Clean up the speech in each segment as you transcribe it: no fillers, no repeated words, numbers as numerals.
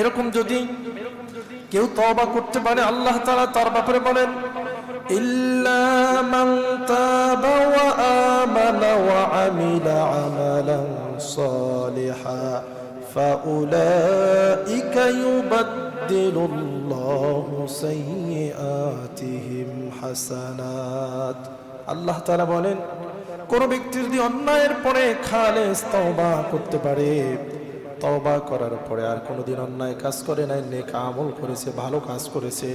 এরকম যদি কেউ তওবা করতে পারে, আল্লাহ তাআলা তার ব্যাপারে বলেন ইল্লা মান তাবা ওয়া আমানা ওয়া আমিলা আমালান সালিহা ফাউলাইকা ইউবাদদিলুল্লাহু সাইয়্যাতিহিম হাসানাত। আল্লাহ তাআলা বলেন কোন ব্যক্তি যদি অন্যায়ের পরে খালেস তওবা করতে পারে, তওবা করার পরে আর কোনোদিন অন্যায় কাজ করে নাই, নেক আমল করেছে, ভালো কাজ করেছে,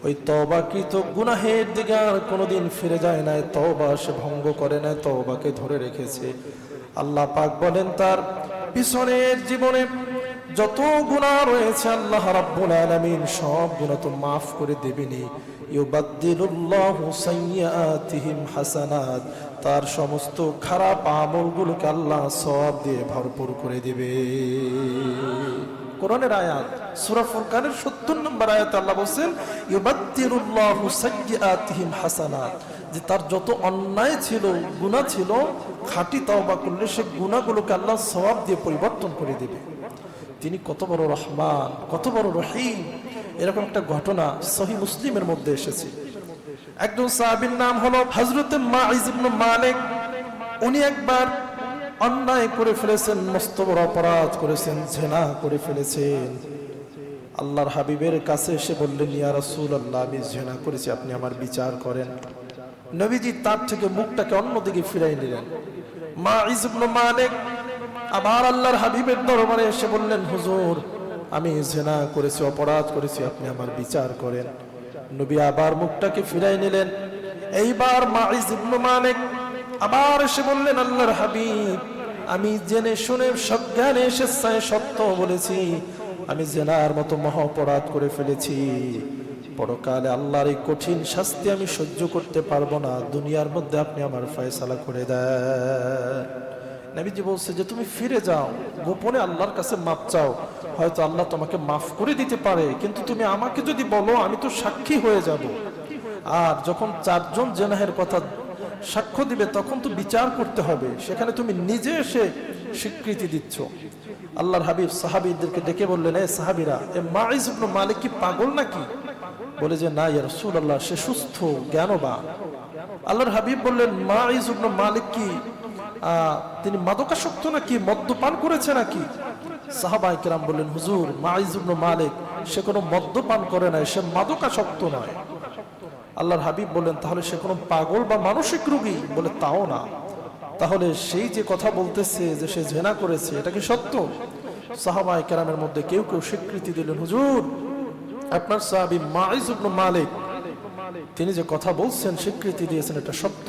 ওই তওবাকৃত গুনাহের দিকে আর কোনোদিন ফিরে যায় না, তওবা সে ভঙ্গ করে না, তওবাকে ধরে রেখেছে, আল্লাহ পাক বলেন তার পিছনের জীবনে যত গুনাহ রয়েছে আল্লাহ রাব্বুল আলামিন সব গুনাহ তো মাফ করে দেবেনি। ইউবাদদিলুল্লাহু সাইয়্যাতিহিম হাসানাত, তার সমস্ত খারাপ আমলগুলোকে আল্লাহ সওয়াব দিয়ে ভরপুর করে দিবে। কোরআনের আয়াত সূরা ফুরকানের ৭০ নম্বর আয়াতে আল্লাহ বলেন ইউবাদদিলুল্লাহু সাইয়্যাতিহিম হাসানাত, যে তার যত অন্যায় ছিল, গুনাহ ছিল, খাঁটি তওবা করলে সে গুনাহগুলোকে আল্লাহ সওয়াব দিয়ে পরিবর্তন করে দিবে। তিনি কত বড় রহমান, কত বড় রহিম। এরকম একটা ঘটনা সহিহ মুসলিমের মধ্যে এসেছে। একজন সাহাবীর নাম হলো হযরত মাইজ ইবনে মালিক। উনি একবার অন্যায় করে ফেলেছেন, মস্ত বড় অপরাধ করেছেন, জিনা করে ফেলেছেন। আল্লাহর হাবিবের কাছে এসে বললেন ইয়া রাসূলুল্লাহ, আমি জিনা করেছি, আপনি আমার বিচার করেন। নবীজি তার থেকে মুখটাকে অন্যদিকে ফিরাই নিলেন। মাইজ ইবনে মালিক আবার আল্লাহর হাবিবের দরবারে এসে বললেন হুজুর, আমি জিনা করেছি, অপরাধ করেছি, আপনি আমার বিচার করেন। নবী আবার মুখটাকে ফিরাই নিলেন। এইবার মাইজ ইবনে মালিক আবার এসে বললেন আল্লাহর হাবিব, আমি জেনে শুনে সজ্ঞানে স্বেচ্ছায় সত্য বলেছি, আমি জিনার মতো মহা অপরাধ করে ফেলেছি, পরকালে আল্লাহর এই কঠিন শাস্তি আমি সহ্য করতে পারবো না, দুনিয়ার মধ্যে আপনি আমার ফয়সালা করে দেন। নবীজি বলছে যে তুমি ফিরে যাও, গোপনে আল্লাহর কাছে মাপ চাও, হয়তো আল্লাহ তোমাকে মাফ করে দিতে পারে, কিন্তু তুমি আমাকে যদি বলো আমি তো সাক্ষী হয়ে যাব। আর যখন চারজন জেনাহের কথা সাক্ষ্য দিবে তখন তো বিচার করতে হবে, সেখানে তুমি নিজে এসে স্বীকৃতি দিচ্ছ। আল্লাহর হাবিব সাহাবীদেরকে ডেকে বললেন, এ সাহাবীরা, এ মাইজ ইবনে মালিক কি পাগল নাকি? বলে যে না ইয়া রাসূলুল্লাহ, সে সুস্থ জ্ঞানবান। আল্লাহর হাবিব বললেন মাইজ ইবনে মালিক কি তিনি মাদকাসক্ত নাকি, মদ্যপান করেছে নাকি? সাহাবায়ে কেরাম বললেন হুজুর, মাইজ ইবনে মালিক সে কোনো মদ্যপান করে নাই, সে মাদকাসক্ত নয়। আল্লাহর হাবিব বললেন তাহলে সে কোনো পাগল বা মানসিক রোগী? বলে তাও না। তাহলে সেই যে কথা বলতেছে যে সে জিনা করেছে, এটা কি সত্য? সাহাবায়ে কেরামের মধ্যে কেউ কেউ স্বীকৃতি দিলেন হুজুর, আপনার সাহাবী মাইজ ইবনে মালিক তিনি যে কথা বলছেন, স্বীকৃতি দিয়েছেন, এটা সত্য।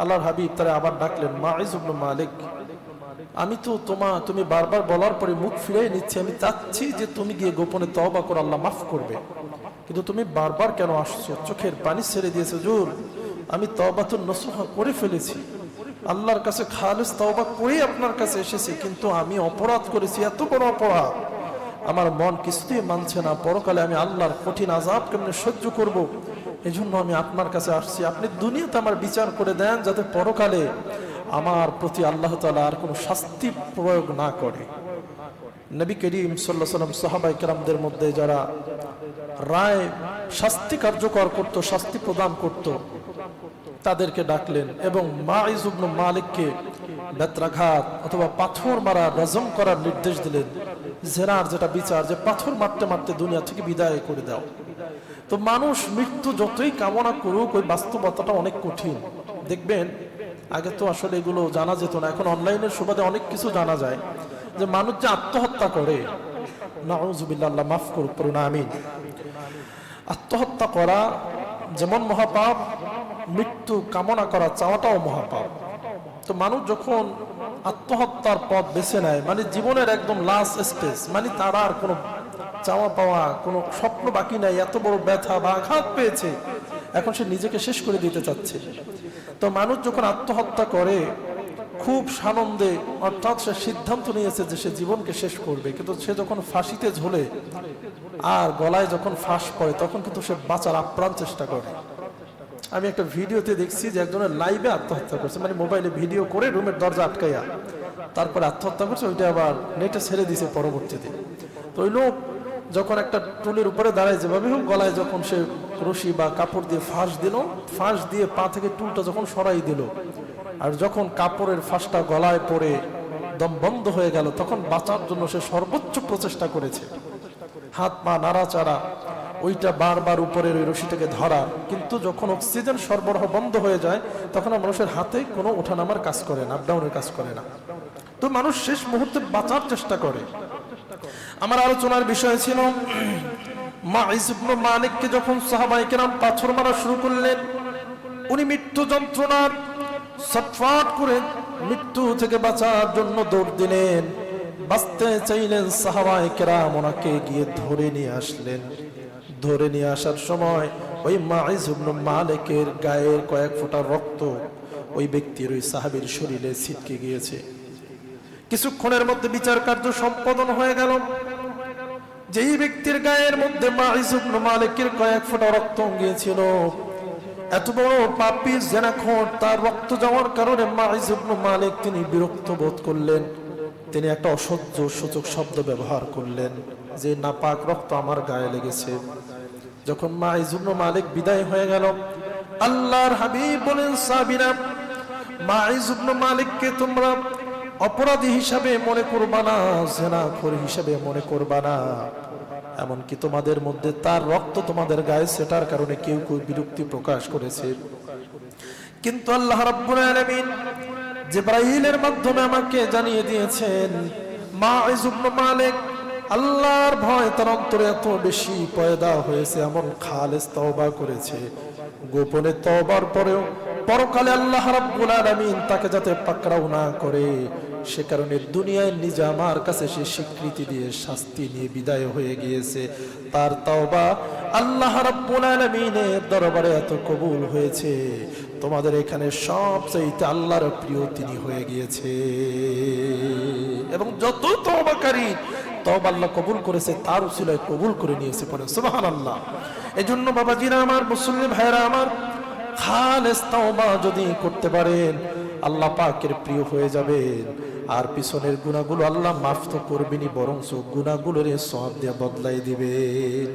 আল্লাহর হাবিব তারা আবার ডাকলেন, মাইজ ইবনে মালিক, আমি তো তুমি বারবার বলার পরে মুখ ফিরিয়ে নিচ্ছি, আমি চাচ্ছি যে তুমি গিয়ে গোপনে তওবা করো, আল্লাহ মাফ করবে, কিন্তু তুমি বারবার কেন আসছো? চোখের পানি ছেড়ে দিয়েছে। হুজুর, আমি তওবাতুন নসুহা করে ফেলেছি, আল্লাহর কাছে খালিস তওবা করেই আপনার কাছে এসেছি, কিন্তু আমি অপরাধ করেছি, এত বড় অপরাধ আমার মন কিছুতেই মানছে না, পরকালে আমি আল্লাহর কঠিন আযাব কেমনে সহ্য করব, এজন্য আমি আপনার কাছে আসছি, আপনি দুনিয়াতে আমার বিচার করে দেন, যাতে পরকালে আমার প্রতি আল্লাহ তাআলা আর কোনো শাস্তি প্রয়োগ না করে। নবী করিম সাল্লাল্লাহু আলাইহি ওয়াসাল্লাম সাহাবায়ে কেরামদের মধ্যে যারা রায় শাস্তি কার্যকর করত, শাস্তি প্রদান করত, তাদেরকে ডাকলেন এবং মাইজ ইবনে মালিককে বেত্রাঘাত অথবা পাথর মারা, রজম করার নির্দেশ দিলেন। জিনার যেটা বিচার, যে পাথর মারতে মারতে দুনিয়া থেকে বিদায় করে দাও। তো মানুষ মৃত্যু যতই কামনা করুক, ওই বাস্তবতাটা অনেক কঠিন। দেখবেন আগে তো আসলে এগুলো জানা যেত না, এখন অনলাইনের সুবাদে অনেক কিছু জানা যায়, যে মানুষ যে আত্মহত্যা করে, নাউযুবিল্লাহ, আল্লাহ মাফ করুক, পড়ুন আমিন। আত্মহত্যা করা যেমন মহাপাপ, মৃত্যু কামনা করা, চাওয়াটাও মহাপাপ। তো মানুষ যখন আত্মহত্যার পথ বেছে নেয়, মানে জীবনের একদম লাস্ট স্টেজ, মানে তার আর কোনো চাওয়া পাওয়া, কোনো স্বপ্ন বাকি নাই, এত বড় ব্যথা বা আঘাত পেয়েছে, এখন সে নিজেকে শেষ করে দিতে চাচ্ছে। তো মানুষ যখন আত্মহত্যা করে খুব সানন্দে, অর্থাৎ সে সিদ্ধান্ত নিয়েছে যে সে জীবনকে শেষ করবে, কিন্তু সে যখন ফাঁসিতে ঝোলে আর গলায় যখন ফাঁস পড়ে, তখন কিন্তু সে বাঁচার আপ্রাণ চেষ্টা করে। আমি একটা ভিডিওতে দেখছি যে একজনের লাইভে আত্মহত্যা করছে, মানে মোবাইলে ভিডিও করে রুমের দরজা আটকাইয়া তারপরে আত্মহত্যা করছে, ওইটা আবার নেটে ছেড়ে দিয়েছে পরবর্তীতে। তো ওই লোক যখন একটা টুলের উপরে দাঁড়ায়, যেভাবে হোক গলায় যখন সে রশি বা কাপড় দিয়ে ফাঁস দিল, ফাঁস দিয়ে পা থেকে টুলটা যখন সরাই দিল, আর যখন কাপড়ের ফাঁসটা গলায় পড়ে দম বন্ধ হয়ে গেল, তখন বাঁচার জন্য সে সর্বোচ্চ প্রচেষ্টা করেছে, হাত পা নাড়াচাড়া, ওইটা বারবার উপরের ওই রশিটাকে ধরা। কিন্তু যখন অক্সিজেন সরবরাহ বন্ধ হয়ে যায়, তখন মানুষের হাতে কোনো ওঠানামার কাজ করে না, আপডাউনের কাজ করে না। তো মানুষ শেষ মুহূর্তে বাঁচার চেষ্টা করে। আমার আলোচনার বিষয় ছিল মাইজ ইবনে মালিককে যখন সাহাবায়ে কেরাম পাথর মারা শুরু করলেন, উনি মৃত্যু যন্ত্রণার ছটফট করে মৃত্যু থেকে বাঁচার জন্য দৌড় দিলেন, বাঁচতে চাইলেন। সাহাবায়ে কেরাম ওনাকে গিয়ে ধরে নিয়ে আসলেন। ধরে নিয়ে আসার সময় ওই মাইজ ইবনে মালিকের গায়ের কয়েক ফোঁটা রক্ত ওই ব্যক্তির, ওই সাহাবীর শরীরে ছিটকে গিয়েছে। কিছুক্ষণের মধ্যে বিচার কার্য সম্পাদন হয়ে গেল। যেই ব্যক্তির গায়ের মধ্যে মাইজ ইবনে মালিকের কয়েক ফোঁটা রক্ত গিয়েছিল, এত বড় পাপী জেনাখোর, তার রক্ত যাওয়ার কারণে মাইজ ইবনে মালিক তিনি বিরক্ত বোধ করলেন। তিনি একটা অসহ্য সূচক শব্দ ব্যবহার করলেন যে নাপাক রক্ত আমার গায়ে লেগেছে। যখন মাইজ ইবনে মালিক বিদায় হয়ে গেল, আল্লাহর হাবিব বলেন, সাহাবীরা, মাইজ ইবনে মালিককে তোমরা অপরাধী হিসাবে মনে করবা না, জেনাখোর হিসাবে মনে করবা না। এমনকি তোমাদের মধ্যে তার রক্ত তোমাদের গায়ে সেটার কারণে কেউ কেউ বিরক্তি প্রকাশ করেছে, কিন্তু আল্লাহ রাব্বুল আলামিন জিবরাইলের মাধ্যমে আমাকে জানিয়ে দিয়েছেন মাইজ ইবনে মালিক আল্লাহর ভয় তার অন্তরে এত বেশি পয়দা হয়েছে, এমন খালেস তওবা করেছে, গোপনে তওবার পরেও পরকালে আল্লাহ রাব্বুল আলামিন তাকে যাতে পাকড়াও না করে, সে কারণে দুনিয়ায় নিজে আমার কাছে সে স্বীকৃতি দিয়ে শাস্তি নিয়ে বিদায় হয়ে গিয়েছে। তার তওবা আল্লাহ রাব্বুল আলামিনের দরবারে এত কবুল হয়েছে, তোমাদের এখানে সবচাইতে আল্লাহর প্রিয় তিনি হয়ে গিয়েছে। এবং যত তওবাকারী তওবা আল্লাহ কবুল করেছে, তার উসিলায় কবুল করে নিয়েছে, পড়েন সুবহানাল্লাহ। এজন্য বাবাজিরা আমার, মুসলিম ভাইরা আমার, খালেস তওবা যদি করতে পারেন, আল্লাহ পাকের প্রিয় হয়ে যাবেন। আর পিছনের গুনাহগুলো আল্লাহ মাফ তো করবেনই, বরং গুনাহগুলোর সওয়াব দিয়ে বদলাই দিবেন।